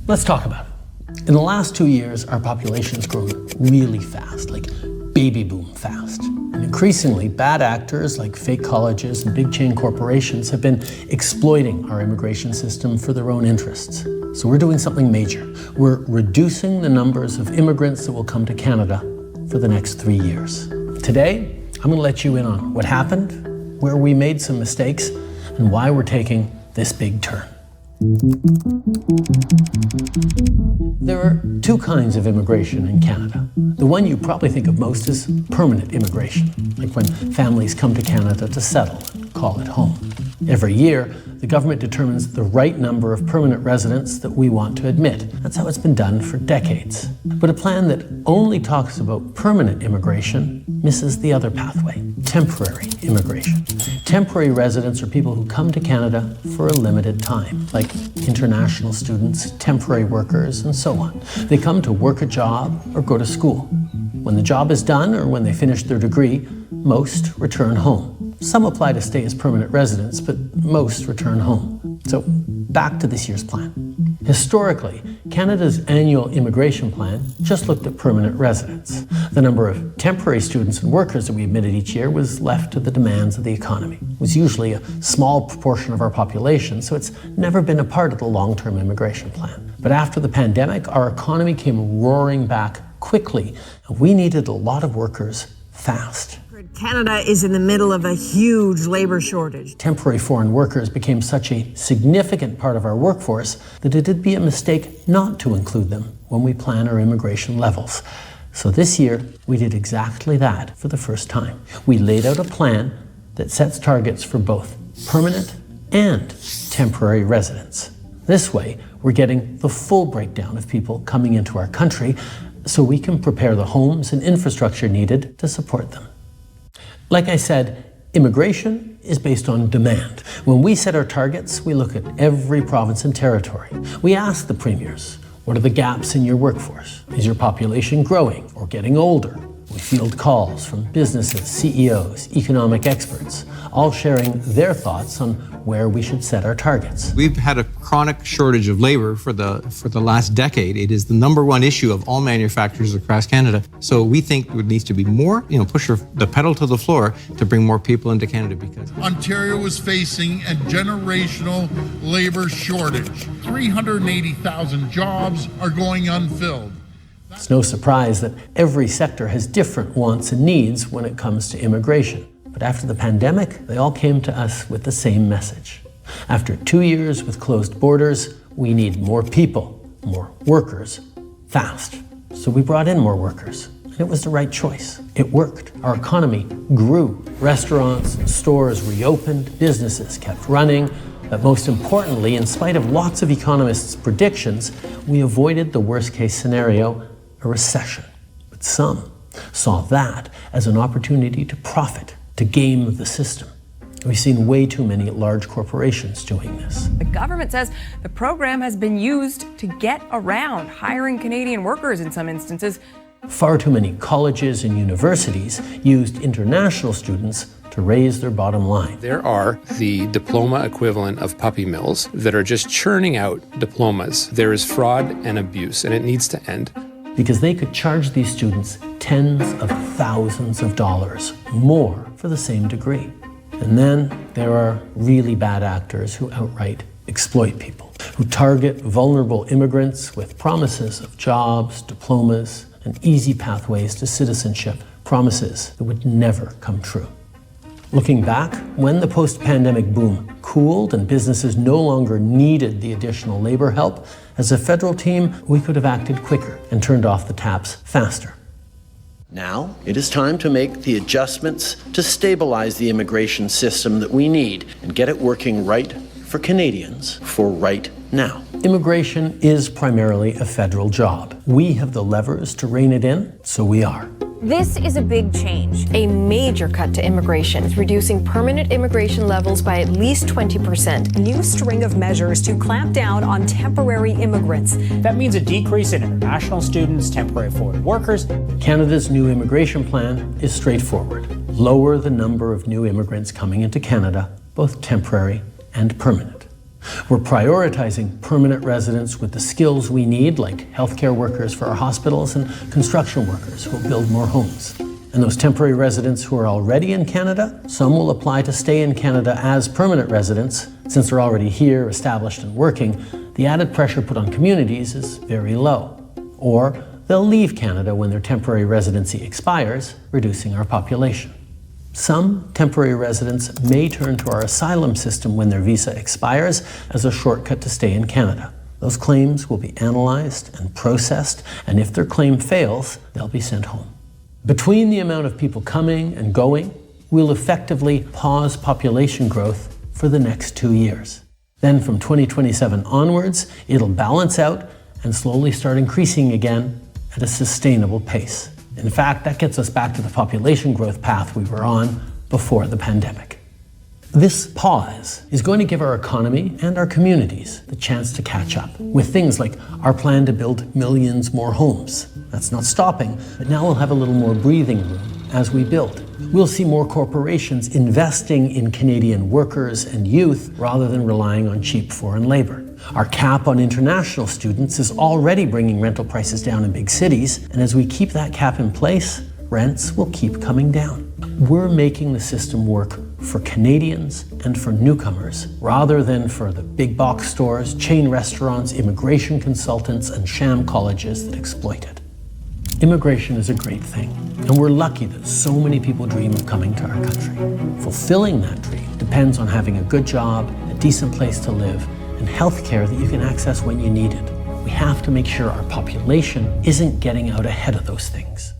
Let's talk about it. In the last 2 years, our population's grown really fast, like baby boom fast. And increasingly, bad actors like fake colleges and big chain corporations have been exploiting our immigration system for their own interests. So we're doing something major. We're reducing the numbers of immigrants that will come to Canada for the next 3 years. Today, I'm going to let you in on what happened, where we made some mistakes, and why we're taking this big turn. There are two kinds of immigration in Canada. The one you probably think of most is permanent immigration, like when families come to Canada to settle and call it home. Every year, the government determines the right number of permanent residents that we want to admit. That's how it's been done for decades. But a plan that only talks about permanent immigration misses the other pathway, temporary immigration. Temporary residents are people who come to Canada for a limited time, like international students, temporary workers, and so on. They come to work a job or go to school. When the job is done or when they finish their degree, most return home. Some apply to stay as permanent residents, but most return home. So back to this year's plan. Historically, Canada's annual immigration plan just looked at permanent residents. The number of temporary students and workers that we admitted each year was left to the demands of the economy. It was usually a small proportion of our population, so it's never been a part of the long-term immigration plan. But after the pandemic, our economy came roaring back quickly, and we needed a lot of workers fast. Canada is in the middle of a huge labor shortage. Temporary foreign workers became such a significant part of our workforce that it'd be a mistake not to include them when we plan our immigration levels. So this year, we did exactly that for the first time. We laid out a plan that sets targets for both permanent and temporary residents. This way, we're getting the full breakdown of people coming into our country so we can prepare the homes and infrastructure needed to support them. Like I said, immigration is based on demand. When we set our targets, we look at every province and territory. We ask the premiers, what are the gaps in your workforce? Is your population growing or getting older? We field calls from businesses, CEOs, economic experts, all sharing their thoughts on where we should set our targets. We've had a chronic shortage of labor for the last decade. It is the number one issue of all manufacturers across Canada. So we think there needs to be more, push the pedal to the floor to bring more people into Canada because Ontario is facing a generational labor shortage. 380,000 jobs are going unfilled. It's no surprise that every sector has different wants and needs when it comes to immigration. But after the pandemic, they all came to us with the same message. After 2 years with closed borders, we need more people, more workers, fast. So we brought in more workers, and it was the right choice. It worked. Our economy grew. Restaurants and stores reopened, businesses kept running, but most importantly, in spite of lots of economists' predictions, we avoided the worst-case scenario, a recession. But some saw that as an opportunity to profit, to game the system. We've seen way too many large corporations doing this. The government says the program has been used to get around hiring Canadian workers in some instances. Far too many colleges and universities used international students to raise their bottom line. There are the diploma equivalent of puppy mills that are just churning out diplomas. There is fraud and abuse, and it needs to end. Because they could charge these students tens of thousands of dollars more for the same degree. And then there are really bad actors who outright exploit people, who target vulnerable immigrants with promises of jobs, diplomas, and easy pathways to citizenship, promises that would never come true. Looking back, when the post-pandemic boom cooled and businesses no longer needed the additional labor help, as a federal team, we could have acted quicker and turned off the taps faster. Now, it is time to make the adjustments to stabilize the immigration system that we need and get it working right for Canadians for right now. Immigration is primarily a federal job. We have the levers to rein it in, so we are. This is a big change, a major cut to immigration, reducing permanent immigration levels by at least 20%. A new string of measures to clamp down on temporary immigrants. That means a decrease in international students, temporary foreign workers. Canada's new immigration plan is straightforward. Lower the number of new immigrants coming into Canada, both temporary and permanent. We're prioritizing permanent residents with the skills we need, like healthcare workers for our hospitals and construction workers who will build more homes. And those temporary residents who are already in Canada, some will apply to stay in Canada as permanent residents. Since they're already here, established and working, the added pressure put on communities is very low. Or they'll leave Canada when their temporary residency expires, reducing our population. Some temporary residents may turn to our asylum system when their visa expires as a shortcut to stay in Canada. Those claims will be analyzed and processed, and if their claim fails, they'll be sent home. Between the amount of people coming and going, we'll effectively pause population growth for the next 2 years. Then from 2027 onwards, it'll balance out and slowly start increasing again at a sustainable pace. In fact, that gets us back to the population growth path we were on before the pandemic. This pause is going to give our economy and our communities the chance to catch up with things like our plan to build millions more homes. That's not stopping, but now we'll have a little more breathing room as we build. We'll see more corporations investing in Canadian workers and youth rather than relying on cheap foreign labor. Our cap on international students is already bringing rental prices down in big cities, and as we keep that cap in place, rents will keep coming down. We're making the system work for Canadians and for newcomers, rather than for the big box stores, chain restaurants, immigration consultants, and sham colleges that exploit it. Immigration is a great thing, and we're lucky that so many people dream of coming to our country. Fulfilling that dream depends on having a good job, a decent place to live, and health care that you can access when you need it. We have to make sure our population isn't getting out ahead of those things.